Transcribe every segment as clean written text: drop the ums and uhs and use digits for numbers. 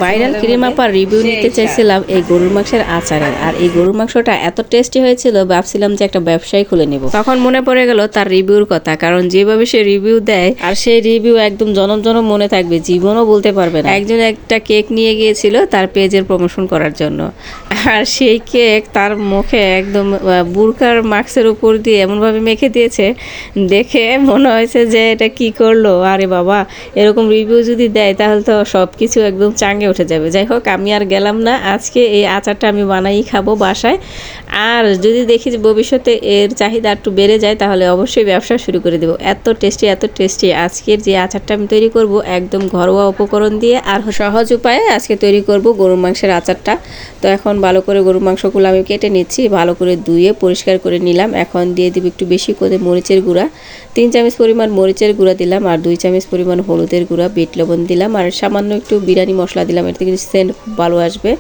Viral cream আপার review নিতে চাইছিলাম এই গরুর মাংসের আচারের। আর এই গরুর মাংসটা এত টেস্টি হয়েছিল, ভাবছিলাম যে একটা ব্যবসায় খুলে নিব। তখন মনে পড়ে গেল তার রিভিউর কথা, কারণ যেভাবে সে রিভিউ দেয় আর সেই রিভিউ একদম জনম জনম মনে থাকবে, জীবনও বলতে পারবে না। একজন একটা কেক নিয়ে গিয়েছিল তার পেজের প্রমোশন করার জন্য, আর সেই কেক তার মুখে একদম বুরকার মাস্কের উপর দিয়ে এমনভাবে মেখে দিয়েছে, দেখে মনে হয়েছে যে এটা কি করলো। আরে বাবা, এরকম রিভিউ যদি দেয় তাহলে তো সব কিছু একদম চাঙ্গে উঠে যাবে। যাই হোক, আমি আর গেলাম না, আজকে এই আচারটা আমি বানাই খাবো বাসায়। আর যদি দেখি যে ভবিষ্যতে এর চাহিদা একটু বেড়ে যায় তাহলে অবশ্যই ব্যবসা শুরু করে দেবো। এত টেস্টি আজকের যে আচারটা আমি তৈরি করব একদম ঘরোয়া উপকরণ দিয়ে আর সহজ উপায়ে আজকে তৈরি করব গরুর মাংসের আচারটা। তো এখন ভালো করে গরুর মাংসগুলো আমি কেটে নিচ্ছি, ভালো করে ধুয়ে পরিষ্কার করে নিলাম। এখন দিয়ে দিব একটু বেশি করে মরিচের গুঁড়া, 3 চামচ পরিমাণ মরিচের গুঁড়া দিলাম, আর 2 চামচ পরিমাণ হলুদের গুঁড়া, বিট লবণ দিলাম, আর সামান্য একটু বিরিয়ানি মশলা দিলাম, এর থেকে সেন্ট খুব ভালো আসবে।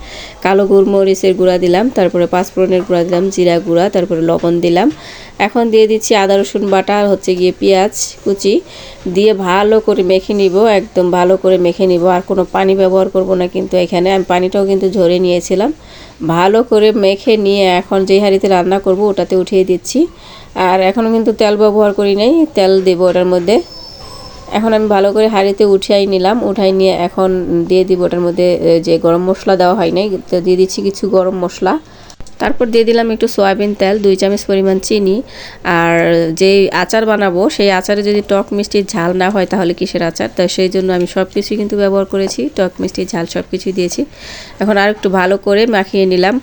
কালো গোলমরিচের গুঁড়া দিলাম, তারপরে পাঁচফোড়নের গুঁড়া দিলাম, জিরা গুঁড়া, তারপরে লবণ দিলাম। এখন দিয়ে দিচ্ছি আদা রসুন বাটা আর হচ্ছে গিয়ে পেঁয়াজ কুচি দিয়ে ভালো করে মেখে নিব, একদম ভালো করে মেখে নিব। আর কোনো পানি ব্যবহার করব না, কিন্তু এখানে আমি পানিটাও কিন্তু ঝরে নিয়েছিলাম। ভালো করে মেখে নিয়ে এখন যেই হাঁড়িতে রান্না করব ওটাতে উঠিয়ে দিচ্ছি। আর এখনও কিন্তু তেল ব্যবহার করি নাই, তেল দেবো ওটার মধ্যে। এখন আমি ভালো করে হাঁড়িতে উঠাই নিলাম, উঠাই নিয়ে এখন দিয়ে দিব ওটার মধ্যে যে গরম মশলা দেওয়া হয় নাই, তো দিয়ে দিচ্ছি কিছু গরম মশলা। তারপর দিয়ে দিলাম একটু সয়াবিন তেল, 2 চামচ পরিমাণ চিনি। আর যেই আচার বানাবো সেই আচারে যদি টক মিষ্টি ঝাল না হয় তাহলে কিসের আচার, তো সেই জন্য আমি সব কিছুই কিন্তু ব্যবহার করেছি, টক মিষ্টি ঝাল সব কিছুই দিয়েছি। এখন আর একটু ভালো করে মাখিয়ে নিলাম।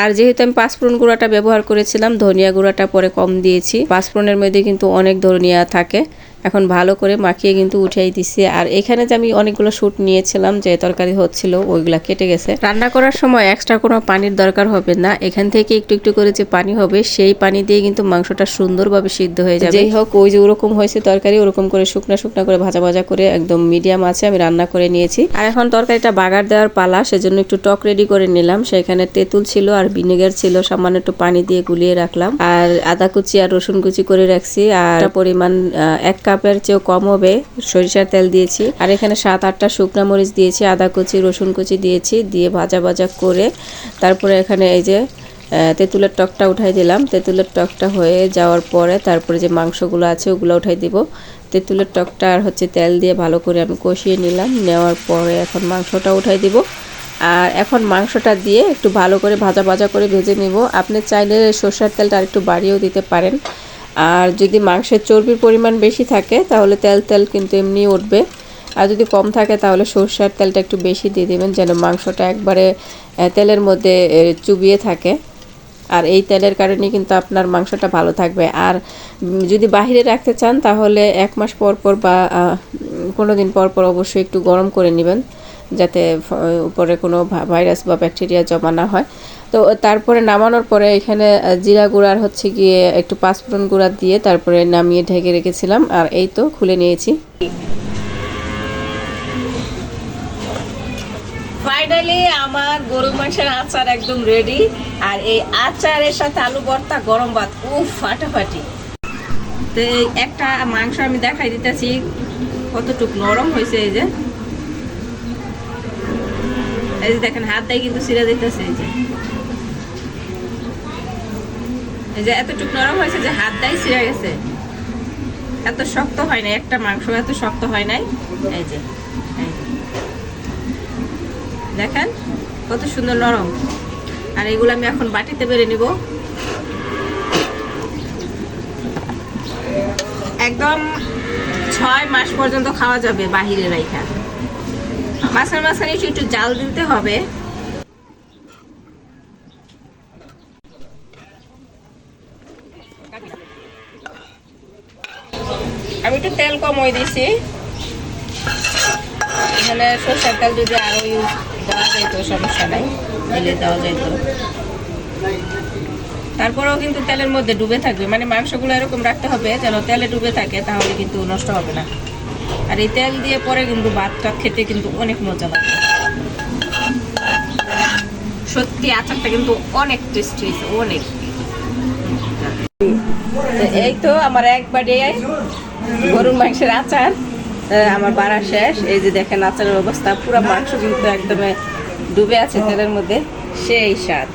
আর যেহেতু আমি পাঁচফোড়ন গুঁড়াটা ব্যবহার করেছিলাম, ধনিয়া গুঁড়াটা পরে কম দিয়েছি। পাঁচফোড়নের মধ্যে কিন্তু অনেক ধনিয়া থাকে। এখন ভালো করে মাখিয়ে কিন্তু উঠিয়ে দিচ্ছি। আর এখানে যে আমি অনেকগুলো শুট নিয়েছিলাম যে তরকারি হচ্ছিল, ওইগুলা কেটে গেছে। রান্না করার সময় এক্সট্রা কোনো পানির দরকার হবে না, এখান থেকে একটু একটু করে যে পানি হবে সেই পানি দিয়ে কিন্তু মাংসটা সুন্দরভাবে সিদ্ধ হয়ে যাবে। যাই হোক, ওই যে ওরকম হয়েছে তরকারি, ওরকম করে শুকনা শুকনা করে ভাজা ভাজা করে একদম মিডিয়াম আছে আমি রান্না করে নিয়েছি। আর এখন তরকারিটা বাগার দেওয়ার পালা, সেজন্য একটু টক রেডি করে নিলাম। সেখানে তেঁতুল ছিল আর ভিনেগার ছিল, সামান্য একটু পানি দিয়ে গুলিয়ে রাখলাম। আর আদা কুচি আর রসুন কুচি করে রাখছি। আর পরিমাণ 1 কাপের চেয়েও কম হবে সরিষার তেল দিয়েছি। আর এখানে 7-8টা শুকনো মরিচ দিয়েছি, আদা কুচি রসুন কুচি দিয়েছি, দিয়ে ভাজা ভাজা করে তারপরে এখানে এই যে তেঁতুলের টকটা উঠাই দিলাম। তেঁতুলের টকটা হয়ে যাওয়ার পরে তারপরে যে মাংসগুলো আছে ওগুলো উঠাই দিব। তেঁতুলের টকটা আর হচ্ছে তেল দিয়ে ভালো করে আমি কষিয়ে নিলাম, নেওয়ার পরে এখন মাংসটা উঠাই দিব। আর এখন মাংসটা দিয়ে একটু ভালো করে ভাজা ভাজা করে ভেজে নিব। আপনি চাইলে সরষের তেলটা আর একটু বাড়িয়েও দিতে পারেন। আর যদি মাংসের চর্বির পরিমাণ বেশি থাকে তাহলে তেল কিন্তু এমনি উঠবে, আর যদি কম থাকে তাহলে সরষের তেলটা একটু বেশি দিয়ে দেবেন, যেন মাংসটা একবারে তেলের মধ্যে চুবিয়ে থাকে। আর এই তেলের কারণে কিন্তু আপনার মাংসটা ভালো থাকবে। আর যদি বাহিরে রাখতে চান তাহলে 1 মাস পর পর বা 15 দিন পর পর অবশ্যই একটু গরম করে নেবেন, যাতে উপরে কোনো ভাইরাস বা ব্যাকটেরিয়া জমা না হয়। তো তারপরে নামানোর পরে এখানে জিরা গুঁড়া আর হচ্ছে গিয়ে একটু পাঁচফোড়ন গুঁড়া দিয়ে তারপরে নামিয়ে ঢেকে রেখেছিলাম। আর এই তো খুলে নিয়েছি। ফাইনালি আমার গরুর মাংসের আচার একদম রেডি। আর এই আচারের সাথে আলু ভর্তা, গরম ভাত, উফ ফাটাফাটি। তো এই একটা মাংস আমি দেখাই দিতেছি কতটুকু নরম হয়েছে। এই যে দেখেন, হাত দিয়ে কিন্তু ছিঁড়ে দিতেছে। এই যে এতটুকু নরম হয়েছে যে হাত দিয়ে ছিঁড়ে গেছে, এত শক্ত হয় নাই, একটা মাংস এত শক্ত হয় নাই। এই যে দেখেন কত সুন্দর নরম। আর এগুলো আমি এখন বাটিতে বেড়ে নিব। একদম 6 মাস পর্যন্ত খাওয়া যাবে বাহিরে রাইখা। মাঝখানে একটু জাল দিতে হবে। আমি একটু তেল কমই দিছি, এখানে সরষের তেল যদি আরো ইউজ দেওয়া যেত সমস্যা নাই, দিলে দেওয়া যেত। তারপরেও কিন্তু তেলের মধ্যে ডুবে থাকবে, মানে মাংসগুলো এরকম রাখতে হবে যেন তেলে ডুবে থাকে, তাহলে কিন্তু নষ্ট হবে না। আর এই তেল দিয়ে পরে কিন্তু ভাতটা খেতে কিন্তু অনেক মজা লাগে। সত্যি আচারটা কিন্তু অনেক টেস্টি হয়েছে, অনেক। এই তো আমার একবারে গরুর মাংসের আচার আমার বাড়া শেষ। এই যে দেখেন আচারের অবস্থা, পুরো মাংস কিন্তু একদম ডুবে আছে তেলের মধ্যে, সেই স্বাদ।